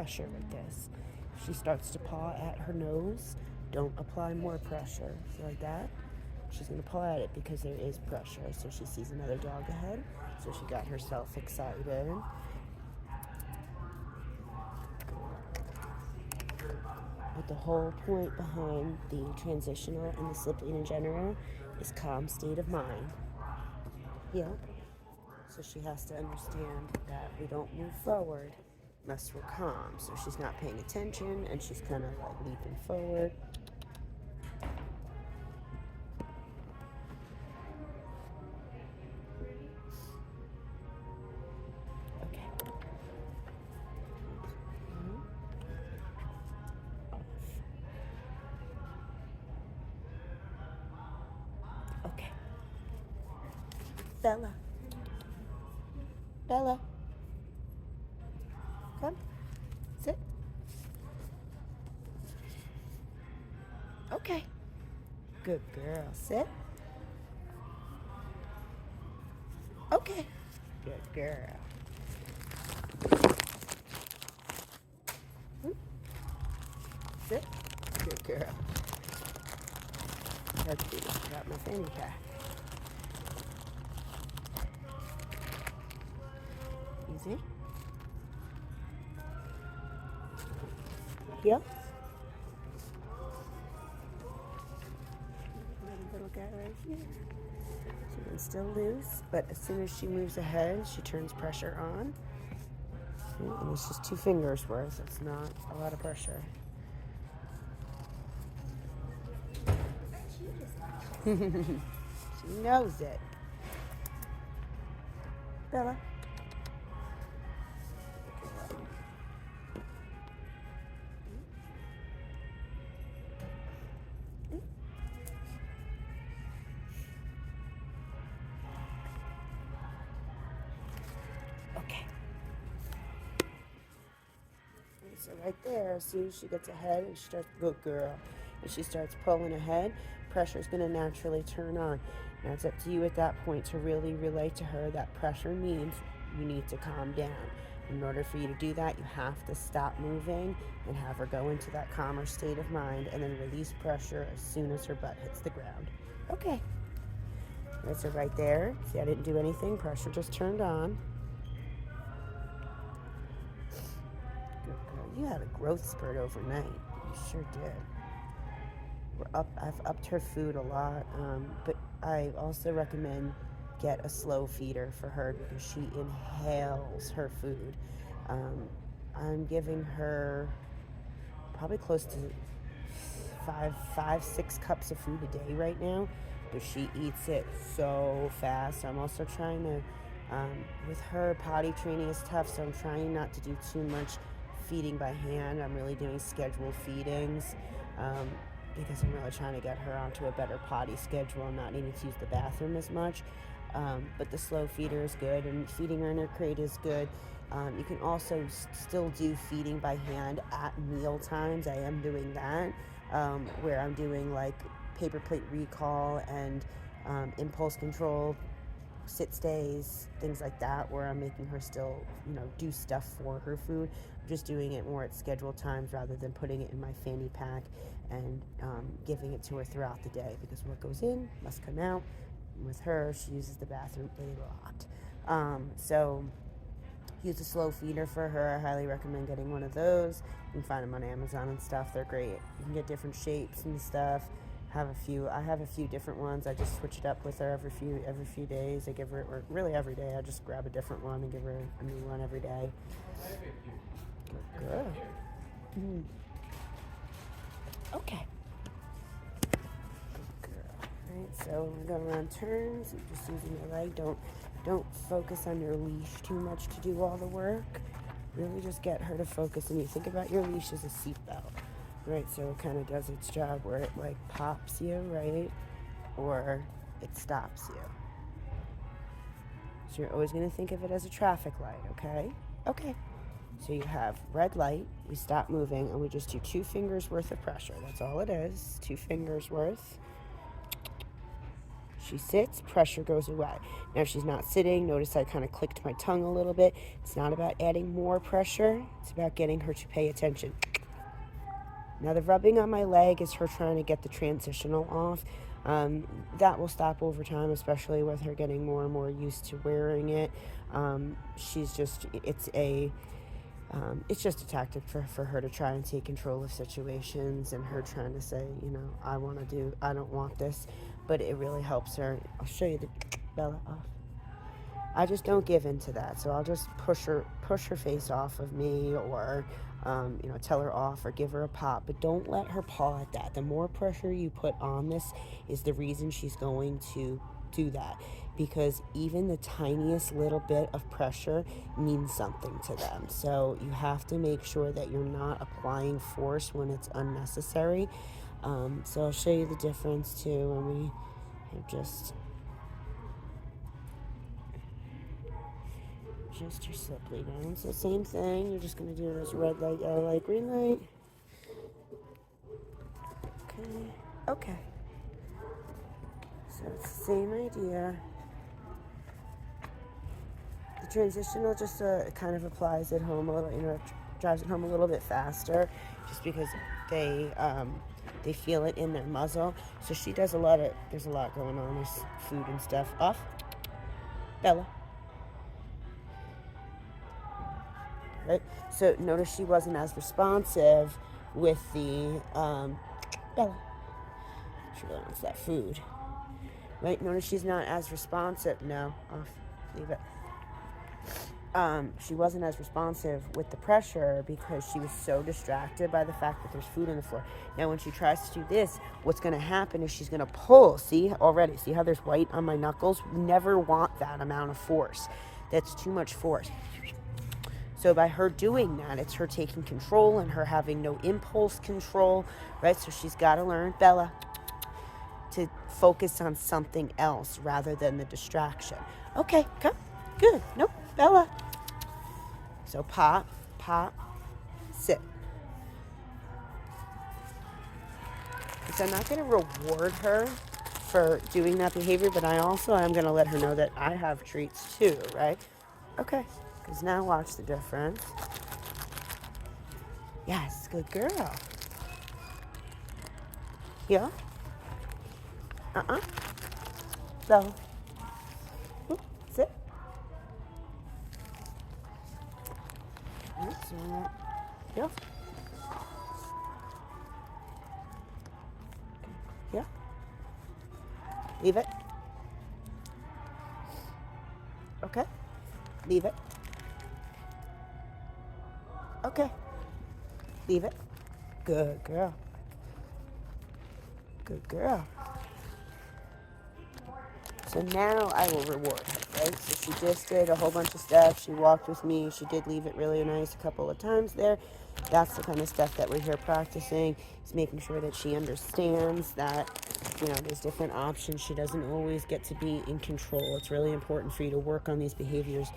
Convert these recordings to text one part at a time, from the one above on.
pressure with this. If she starts to paw at her nose, don't apply more pressure. See, like that? She's going to paw at it because there is pressure. So she sees another dog ahead, so she got herself excited. But the whole point behind the transitional and the slip lead in general is calm state of mind. Yep. So she has to understand that we don't move forward unless we're calm. So she's not paying attention and she's kind of like leaping forward. Okay. Okay. Bella. Bella. Come. Sit. Okay. Good girl. Sit. Okay. Good girl. Sit. Good girl. Let's do this. Got my fanny pack. Easy. Yep. Little guy right here. She can still loose, but as soon as she moves ahead, she turns pressure on. See? And it's just 2 fingers worth. It's not a lot of pressure. She knows it. Bella. Okay. So right there, as soon as she gets ahead and she starts, good girl, and she starts pulling ahead, pressure is going to naturally turn on. Now it's up to you at that point to really relay to her that pressure means you need to calm down. In order for you to do that, you have to stop moving and have her go into that calmer state of mind and then release pressure as soon as her butt hits the ground. Okay. Right, so right there, see, I didn't do anything. Pressure just turned on. Good girl. You had a growth spurt overnight. You sure did. I've upped her food a lot, but I also recommend get a slow feeder for her because she inhales her food. I'm giving her probably close to 6 cups of food a day right now, but she eats it so fast. I'm also trying to, with her, potty training is tough, so I'm trying not to do too much feeding by hand. I'm really doing scheduled feedings. Because I'm really trying to get her onto a better potty schedule and not needing to use the bathroom as much. But the slow feeder is good, and feeding her in her crate is good. You can also still do feeding by hand at meal times. I am doing that, where I'm doing like paper plate recall and impulse control, sit stays, things like that, where I'm making her still, do stuff for her food. I'm just doing it more at scheduled times rather than putting it in my fanny pack and giving it to her throughout the day, because what goes in must come out. And with her, she uses the bathroom a lot. So use a slow feeder for her. I highly recommend getting one of those. You can find them on Amazon and stuff. They're great. You can get different shapes and stuff. I have a few different ones. I just switch it up with her every few days. I give her, or really every day, I just grab a different one and give her a new one every day. Good. Mm. Okay. Good girl. All right, so we're going around turns. You're just using your leg. Don't focus on your leash too much to do all the work. Really just get her to focus. And you think about your leash as a seatbelt. Right, so it kind of does its job where it like pops you, right? Or it stops you. So you're always going to think of it as a traffic light, okay? Okay. So you have red light, we stop moving, and we just do 2 fingers worth of pressure. That's all it is, 2 fingers worth. she sits, pressure goes away. Now, if she's not sitting, notice I kind of clicked my tongue a little bit. It's not about adding more pressure. It's about getting her to pay attention. Now, the rubbing on my leg is her trying to get the transitional off. That will stop over time, especially with her getting more and more used to wearing it. It's just a tactic for her to try and take control of situations, and her trying to say, I don't want this, but it really helps her. I'll show you the Bella off. I just don't give in to that, so I'll just push her face off of me, or tell her off or give her a pop, but don't let her paw at that. The more pressure you put on this is the reason she's going to do that, because even the tiniest little bit of pressure means something to them. So you have to make sure that you're not applying force when it's unnecessary. So I'll show you the difference too when we just your slip lay down. So same thing, you're just going to do this red light, yellow light, green light. Okay. So it's the same idea. The transitional just kind of applies it home a little, drives it home a little bit faster, just because they feel it in their muzzle. So she does there's a lot going on. There's food and stuff. Off. Bella. Right? So notice she wasn't as responsive with the Bella. She really wants that food. Right? Notice she's not as responsive. No, off. Leave it. She wasn't as responsive with the pressure because she was so distracted by the fact that there's food on the floor. Now, when she tries to do this, what's going to happen is she's going to pull. See how there's white on my knuckles? We never want that amount of force. That's too much force. So by her doing that, it's her taking control and her having no impulse control, right? So she's got to learn, Bella, to focus on something else rather than the distraction. Okay, come. Good. Nope, Bella. So pop, sit. So I'm not going to reward her for doing that behavior, but I also am going to let her know that I have treats too, right? Okay. Because now watch the difference. Yes, good girl. Yeah. So, sit. Yeah. Yeah. Leave it. Okay. Leave it. Okay. Leave it. Good girl. Good girl. So now I will reward her, right? So she just did a whole bunch of stuff. She walked with me. She did leave it really nice a couple of times there. That's the kind of stuff that we're here practicing. Is making sure that she understands that, there's different options. She doesn't always get to be in control. It's really important for you to work on these behaviors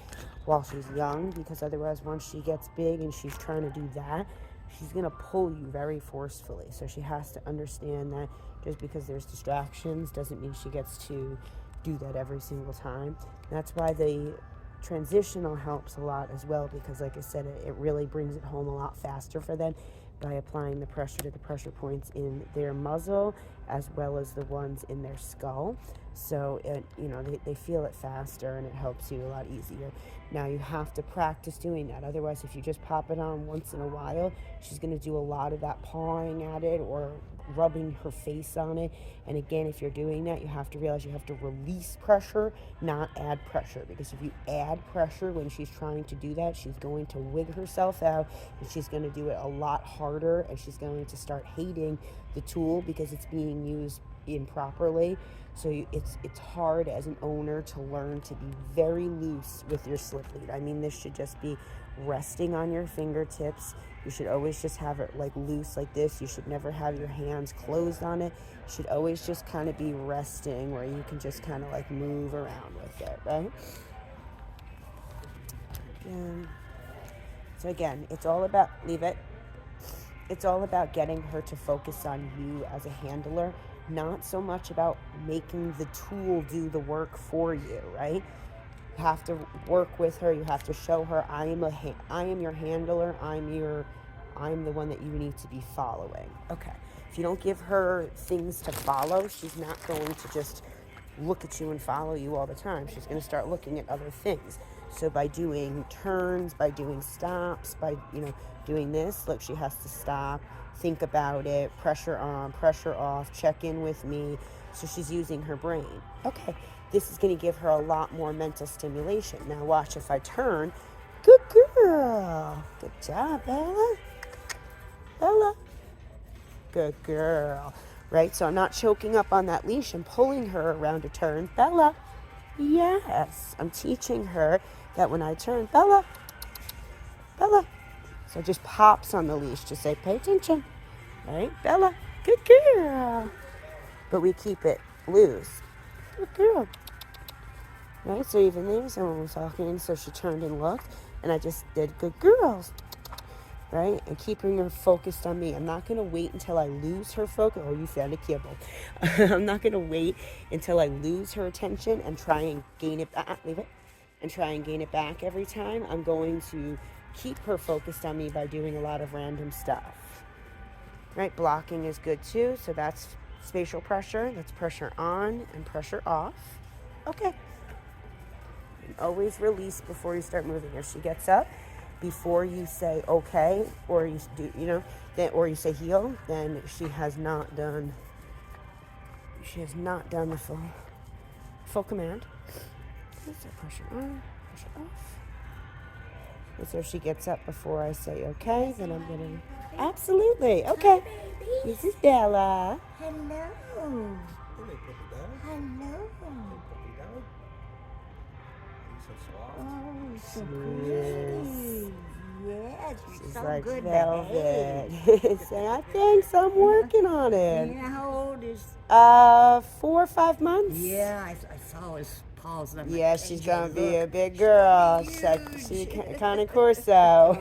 while she's young, because otherwise once she gets big and she's trying to do that, she's going to pull you very forcefully. So she has to understand that just because there's distractions doesn't mean she gets to do that every single time. That's why the transitional helps a lot as well, because like I said, it really brings it home a lot faster for them by applying the pressure to the pressure points in their muzzle as well as the ones in their skull. So they feel it faster and it helps you a lot easier. Now you have to practice doing that. Otherwise, if you just pop it on once in a while, she's going to do a lot of that pawing at it or rubbing her face on it. And again, if you're doing that, you have to realize you have to release pressure, not add pressure. Because if you add pressure when she's trying to do that, she's going to wig herself out and she's going to do it a lot harder, and she's going to start hating the tool because it's being used improperly. So it's hard as an owner to learn to be very loose with your slip lead. I mean, this should just be resting on your fingertips. You should always just have it like loose like this. You should never have your hands closed on it. You should always just kind of be resting where you can just kind of like move around with it, right? So again, it's all about, leave it. It's all about getting her to focus on you as a handler, not so much about making the tool do the work for you, right? You have to work with her. You have to show her, I am your handler. I'm the one that you need to be following. Okay. If you don't give her things to follow, she's not going to just look at you and follow you all the time. She's going to start looking at other things. So by doing turns, by doing stops, by, doing this, look, she has to stop, think about it, pressure on, pressure off, check in with me. So she's using her brain. Okay, this is going to give her a lot more mental stimulation. Now watch, if I turn, good girl. Good job, Bella. Bella. Good girl. Right, so I'm not choking up on that leash. I'm pulling her around a turn. Bella. Yes. I'm teaching her that when I turn, Bella. Bella. So it just pops on the leash to say, pay attention. Right? Bella. Good girl. But we keep it loose. Good girl. Right? So even there, someone was talking, so she turned and looked, and I just did good girls. Right? And keeping her focused on me. I'm not going to wait until I lose her focus. Oh, you found a kibble. I'm not going to wait until I lose her attention and try and gain it. Leave it. And try and gain it back every time. I'm going to keep her focused on me by doing a lot of random stuff. Right? Blocking is good too. So that's spatial pressure. That's pressure on and pressure off. Okay. And always release before you start moving. If she gets up, before you say okay, or you do, or you say heel, then she has not done the full command. So pressure on, pressure off. And so if she gets up before I say okay, then I'm gonna absolutely okay. This is Bella. Hello. Hello. Oh, so pretty. Yes, She's so like good velvet. Say, thanks, I'm working on it. Yeah, how old is? 4 or 5 months. Yeah, I saw his paws. Yeah, she's gonna be a big girl. She kind of Corso.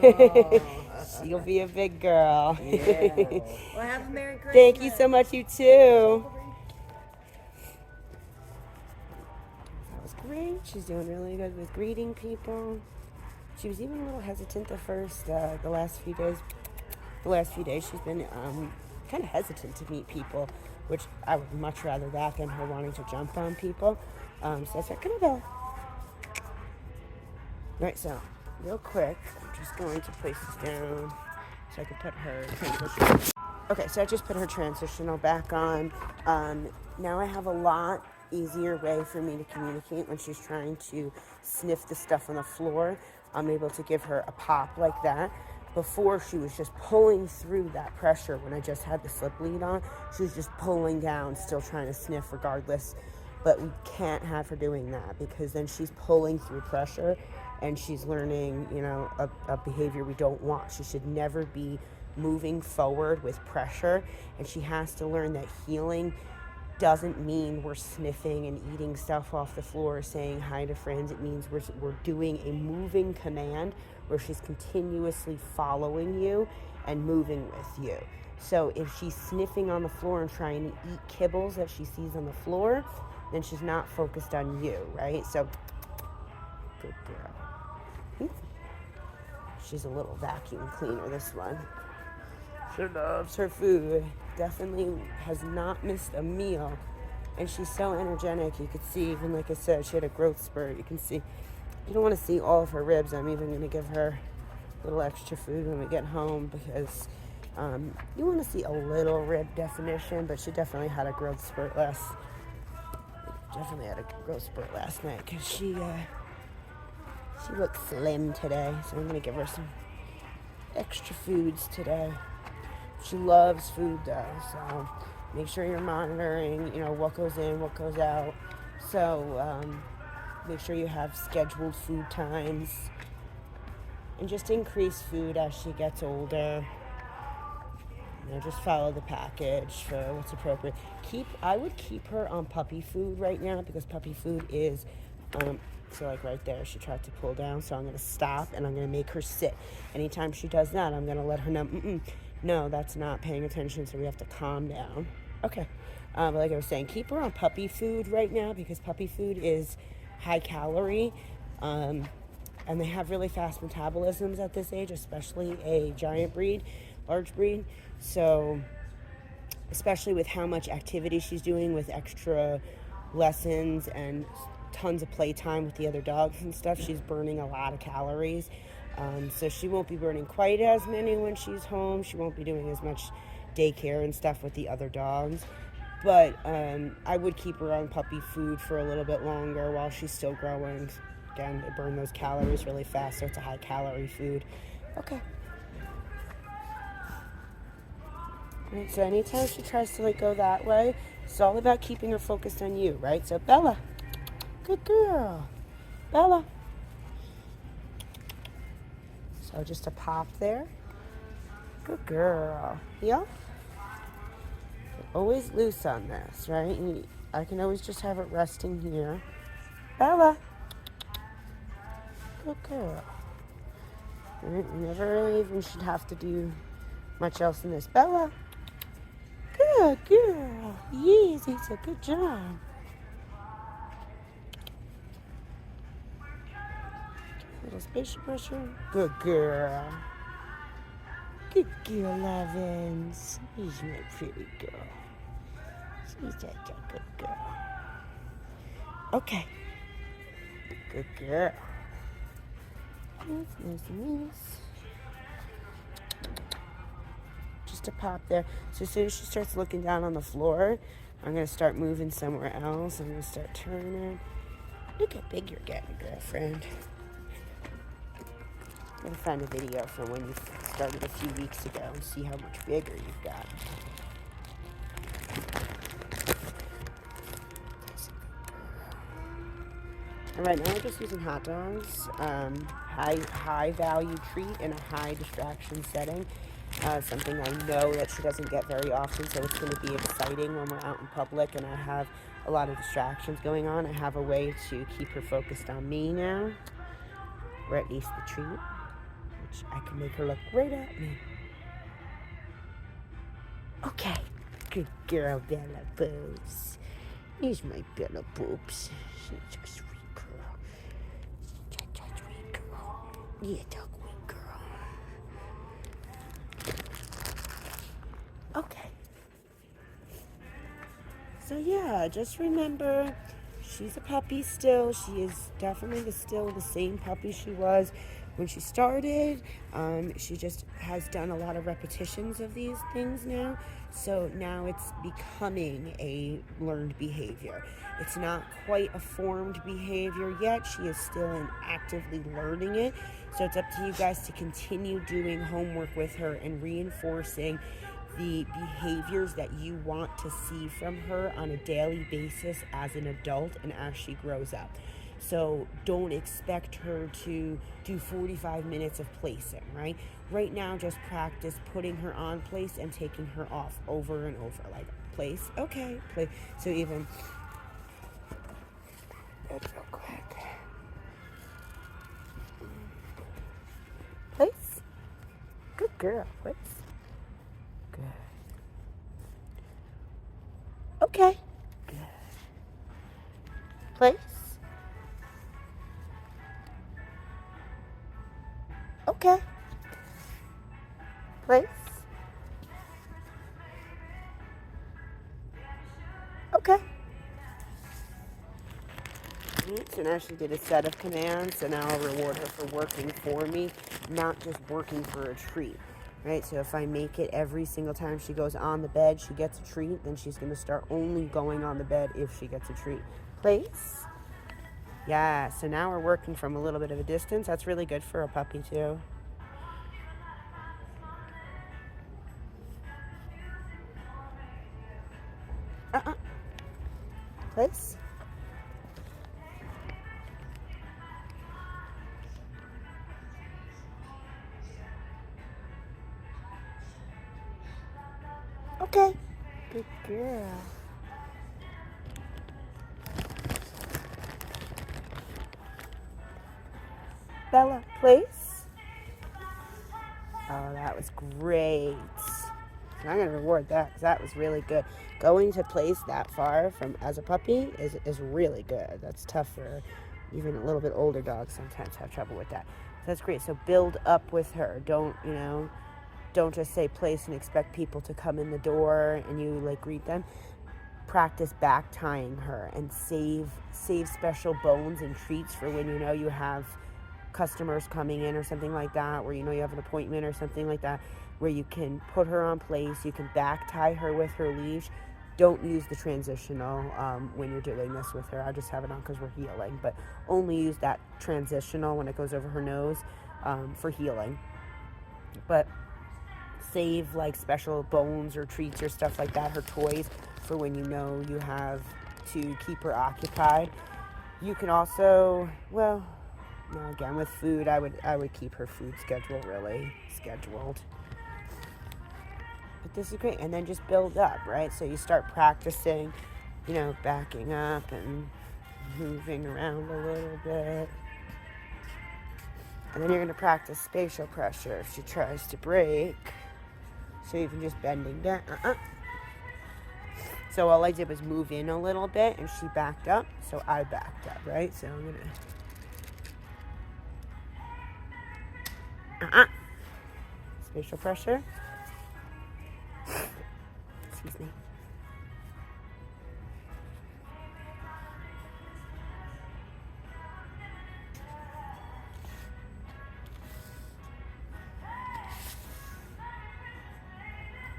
She'll be a big girl. Yeah. Well, have a Merry Christmas. Thank you so much, you too. That was great. She's doing really good with greeting people. She was even a little hesitant at first. The last few days she's been kind of hesitant to meet people, which I would much rather that than her wanting to jump on people. So I said, come on, Bella. Right, so real quick, I'm just going to place this down so I can put her transitional. Okay, so I just put her transitional back on. Now I have a lot easier way for me to communicate when she's trying to sniff the stuff on the floor. I'm able to give her a pop like that. Before, she was just pulling through that pressure. When I just had the slip lead on, she was just pulling down, still trying to sniff regardless. But we can't have her doing that, because then she's pulling through pressure and she's learning, a behavior we don't want. She should never be moving forward with pressure, and she has to learn that healing doesn't mean we're sniffing and eating stuff off the floor, saying hi to friends. It means we're doing a moving command where she's continuously following you and moving with you. So if she's sniffing on the floor and trying to eat kibbles that she sees on the floor, then she's not focused on you, right? So, good girl. She's a little vacuum cleaner, this one. She loves her food. Definitely has not missed a meal. And she's so energetic. You could see, even like I said, she had a growth spurt. You can see, you don't want to see all of her ribs. I'm even going to give her a little extra food when we get home, because you want to see a little rib definition, but she definitely had a growth spurt last night, because she looked slim today. So I'm going to give her some extra foods today. She loves food though, so make sure you're monitoring, what goes in, what goes out. So make sure you have scheduled food times, and just increase food as she gets older. Just follow the package for what's appropriate. I would keep her on puppy food right now, because puppy food is, so like right there, she tried to pull down, so I'm going to stop and I'm going to make her sit. Anytime she does that, I'm going to let her know, no, that's not paying attention, so we have to calm down. Okay, But like I was saying, keep her on puppy food right now because puppy food is high calorie. Um, and they have really fast metabolisms at this age, especially a giant breed, large breed. So, especially with how much activity she's doing with extra lessons and tons of playtime with the other dogs and stuff, she's burning a lot of calories. So she won't be burning quite as many when she's home. She won't be doing as much daycare and stuff with the other dogs. But I would keep her on puppy food for a little bit longer while she's still growing. Again, they burn those calories really fast, so it's a high calorie food. Okay. Right, so anytime she tries to go that way, it's all about keeping her focused on you, right? So Bella, good girl. Bella. So just a pop there. Good girl. Yeah? Always loose on this, right? I can always just have it resting here. Bella. Good girl. Right, you never really even should have to do much else in this. Bella. Good girl. Yes, it's a good job. Little spaceship pressure. Good girl. Good girl, Evans. She's my pretty girl. She's such a good girl. Okay. Good girl. Nice. Just a pop there. So as soon as she starts looking down on the floor, I'm going to start moving somewhere else. I'm going to start turning. Look how big you're getting, girlfriend. I'm going to find a video from when you started a few weeks ago and see how much bigger you've got. And right now we're just using hot dogs, high value treat in a high distraction setting. Something I know that she doesn't get very often, so it's going to be exciting when we're out in public and I have a lot of distractions going on. I have a way to keep her focused on me now, or at least the treat, which I can make her look right at me. Okay, good girl, Bella Boobs. Here's my Bella Boobs. She's a sweet girl. Such a sweet girl. Yeah, dog sweet girl. Okay. So yeah, just remember, she's a puppy still. She is definitely still the same puppy she was when she started. She just has done a lot of repetitions of these things now. So now it's becoming a learned behavior. It's not quite a formed behavior yet. She is still actively learning it. So it's up to you guys to continue doing homework with her and reinforcing the behaviors that you want to see from her on a daily basis as an adult and as she grows up. So don't expect her to do 45 minutes of placing, right? Right now, just practice putting her on place and taking her off over and over. Like, place, okay, play. So even, that's real quick. Place. Good girl, place. Good. Okay. Good. Place. Okay. Place. Okay. So now she did a set of commands, so now I'll reward her for working for me, not just working for a treat. Right, so if I make it every single time she goes on the bed, she gets a treat, then she's going to start only going on the bed if she gets a treat. Place. Yeah, so now we're working from a little bit of a distance. That's really good for a puppy, too. Place. Okay. Good girl. Bella, place. Oh, that was great. So I'm going to reward that because that was really good. going to place that far from as a puppy is really good. That's tough for even a little bit older dogs. Sometimes have trouble with that. So that's great. So build up with her. Don't just say place and expect people to come in the door and you like greet them. Practice back tying her and save special bones and treats for when you have customers coming in or something like that, where you have an appointment or something like that, where you can put her on place. You can back tie her with her leash. Don't use the transitional when you're doing this with her. I just have it on because we're healing, but only use that transitional when it goes over her nose for healing. But save like special bones or treats or stuff like that, her toys, for when you have to keep her occupied. You can also, well, no, again with food, I would keep her food schedule really scheduled. But this is great, and then just build up, right? So you start practicing, backing up and moving around a little bit. And then you're going to practice spatial pressure if she tries to break. So you can just bending down. So all I did was move in a little bit and she backed up. So I backed up, right? So I'm going to... Spatial pressure. Excuse me.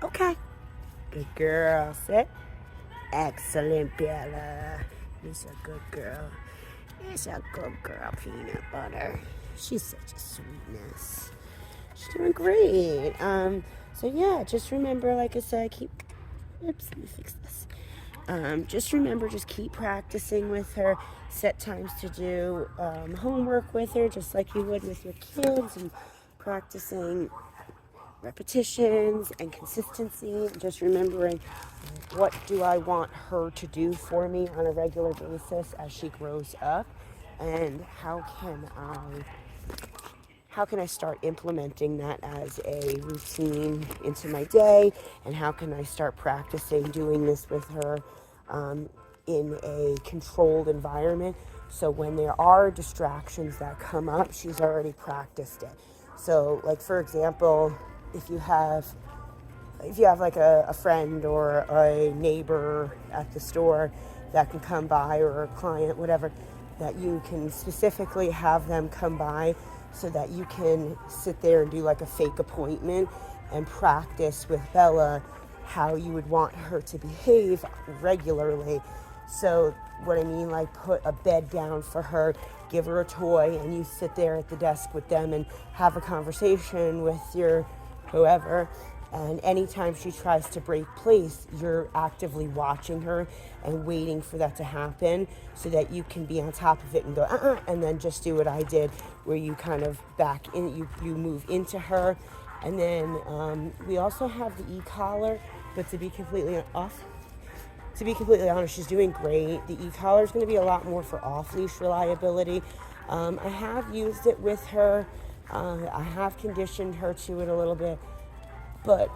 Okay. Good girl. Sit. Excellent, Bella. You're a good girl. You're a good girl, Peanut Butter. She's such a sweetness. She's doing great. So yeah, just remember, like I said, let me fix this. Just remember, just keep practicing with her. Set times to do homework with her, just like you would with your kids, and practicing repetitions and consistency, and just remembering what do I want her to do for me on a regular basis as she grows up, and how can I start implementing that as a routine into my day, and how can I start practicing doing this with her in a controlled environment, so when there are distractions that come up, she's already practiced it. So like, for example, if you have like a friend or a neighbor at the store that can come by, or a client, whatever, that you can specifically have them come by so that you can sit there and do like a fake appointment and practice with Bella how you would want her to behave regularly. So what I mean, like, put a bed down for her, give her a toy, and you sit there at the desk with them and have a conversation with your whoever. And anytime she tries to break place, you're actively watching her and waiting for that to happen so that you can be on top of it and go, and then just do what I did, where you kind of back in, you move into her. And then we also have the e-collar, but to be completely honest, she's doing great. The e-collar is going to be a lot more for off-leash reliability. I have used it with her. I have conditioned her to it a little bit. But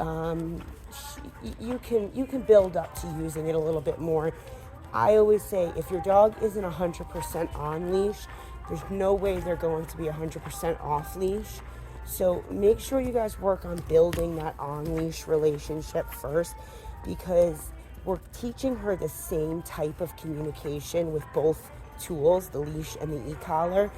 you can build up to using it a little bit more. I always say, if your dog isn't 100% on leash, there's no way they're going to be 100% off leash. So make sure you guys work on building that on leash relationship first, because we're teaching her the same type of communication with both tools, the leash and the e-collar.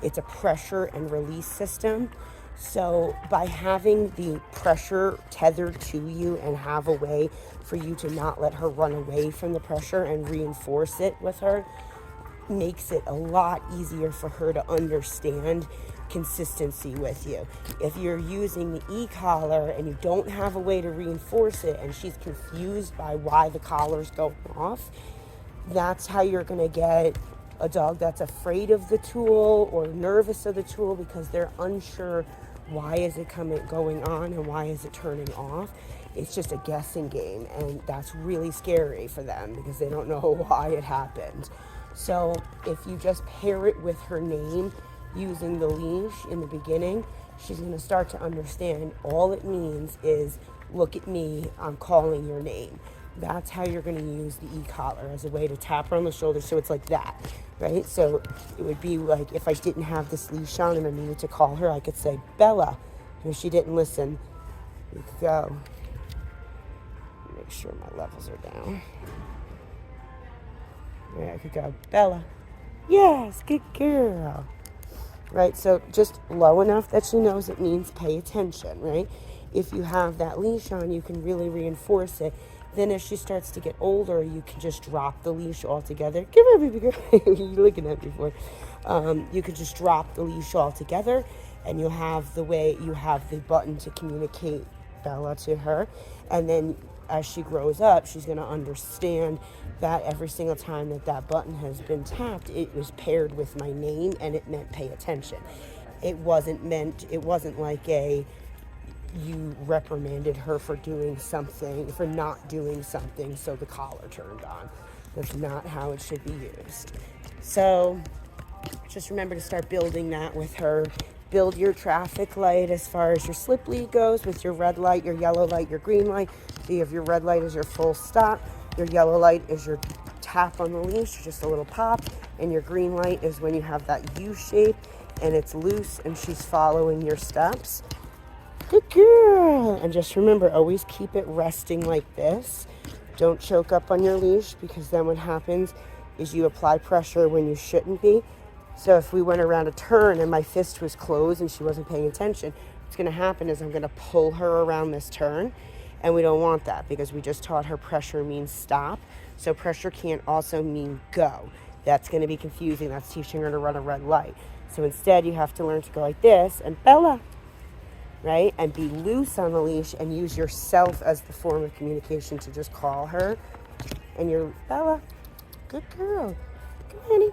It's a pressure and release system. So by having the pressure tethered to you and have a way for you to not let her run away from the pressure and reinforce it with her, makes it a lot easier for her to understand consistency with you. If you're using the e-collar and you don't have a way to reinforce it, and she's confused by why the collar's going off, that's how you're going to get a dog that's afraid of the tool or nervous of the tool because they're unsure why is it going on and why is it turning off. It's just a guessing game, and that's really scary for them because they don't know why it happened. So if you just pair it with her name using the leash in the beginning, she's going to start to understand all it means is, look at me, I'm calling your name. that's how you're going to use the e-collar, as a way to tap her on the shoulder, so it's like that, right? So it would be like, if I didn't have this leash on and I needed to call her, I could say, Bella. And if she didn't listen, you could go. Make sure my levels are down. Yeah, I could go, Bella. Yes, good girl. Right, so just low enough that she knows it means pay attention, right? If you have that leash on, you can really reinforce it. Then as she starts to get older, you can just drop the leash altogether. Come here, baby girl. You're looking at me for. You could just drop the leash altogether, and you'll have the button to communicate Bella to her. And then as she grows up, she's going to understand that every single time that button has been tapped, it was paired with my name, and it meant pay attention. It wasn't like you reprimanded her for not doing something, so the collar turned on. That's not how it should be used. So just remember to start building that with her. Build your traffic light as far as your slip lead goes, with your red light, your yellow light, your green light. So you have your red light is your full stop, your yellow light is your tap on the leash, just a little pop, and your green light is when you have that U shape and it's loose and she's following your steps. Good girl. And just remember, always keep it resting like this. Don't choke up on your leash, because then what happens is you apply pressure when you shouldn't be. So if we went around a turn and my fist was closed and she wasn't paying attention, what's going to happen is I'm going to pull her around this turn, and we don't want that, because we just taught her pressure means stop. So pressure can't also mean go. That's going to be confusing. That's teaching her to run a red light. So instead, you have to learn to go like this, and Bella, right? And be loose on the leash and use yourself as the form of communication to just call her. And you're, Bella, good girl. Come on, honey.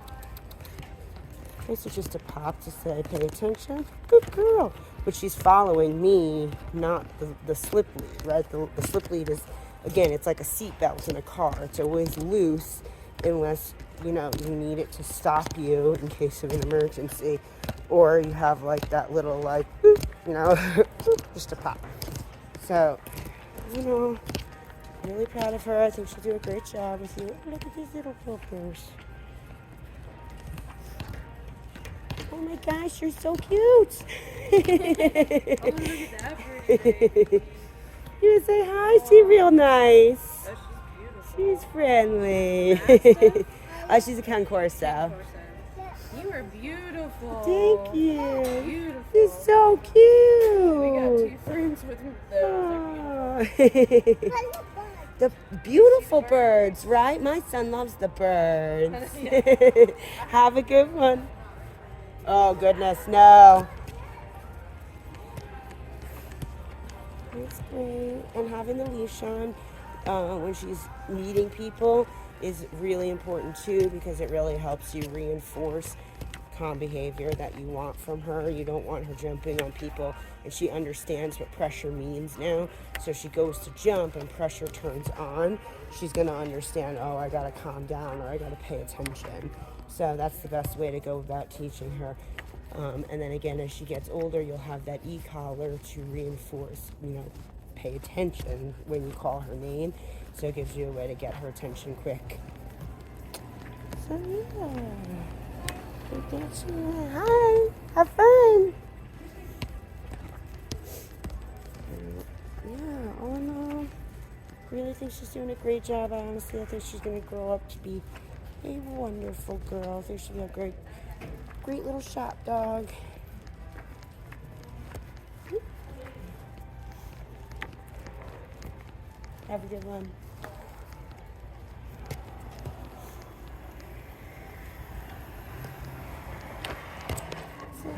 This is just a pop to say, pay attention. Good girl. But she's following me, not the slip lead, right? The slip lead is, again, it's like a seatbelt in a car. It's always loose unless, you need it to stop you in case of an emergency. Or you have like that little like, just a pop. So, really proud of her. I think she'll do a great job with you. Look at these little flippers. Oh my gosh, you're so cute. Oh, look at that pretty. You say hi, she's real nice. Oh, she's beautiful. She's friendly. She's a concorso. You are beautiful. Thank you. Beautiful. She's so cute. We got two friends with those. Oh. The beautiful birds, right? My son loves the birds. Have a good one. Oh, goodness, no. That's great. And having the leash on when she's meeting people is really important, too, because it really helps you reinforce calm behavior that you want from her. You don't want her jumping on people, and she understands what pressure means now. So she goes to jump and pressure turns on. She's going to understand, oh, I got to calm down, or I got to pay attention. So that's the best way to go about teaching her. And then again, as she gets older, you'll have that e-collar to reinforce, pay attention when you call her name. So it gives you a way to get her attention quick. So yeah. Hi, have fun. Yeah, all in all, really think she's doing a great job. I honestly think she's going to grow up to be a wonderful girl. I think she'll be a great little shop dog. Have a good one. So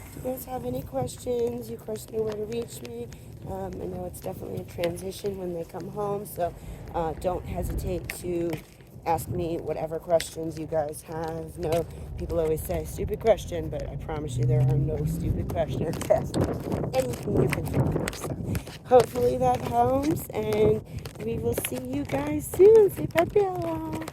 if you guys have any questions, you of course know where to reach me. I know it's definitely a transition when they come home, so don't hesitate to ask me whatever questions you guys have. No, people always say stupid question, but I promise you there are no stupid questions. Ask anything you can think of. So hopefully that helps, and we will see you guys soon. Say bye, Bella.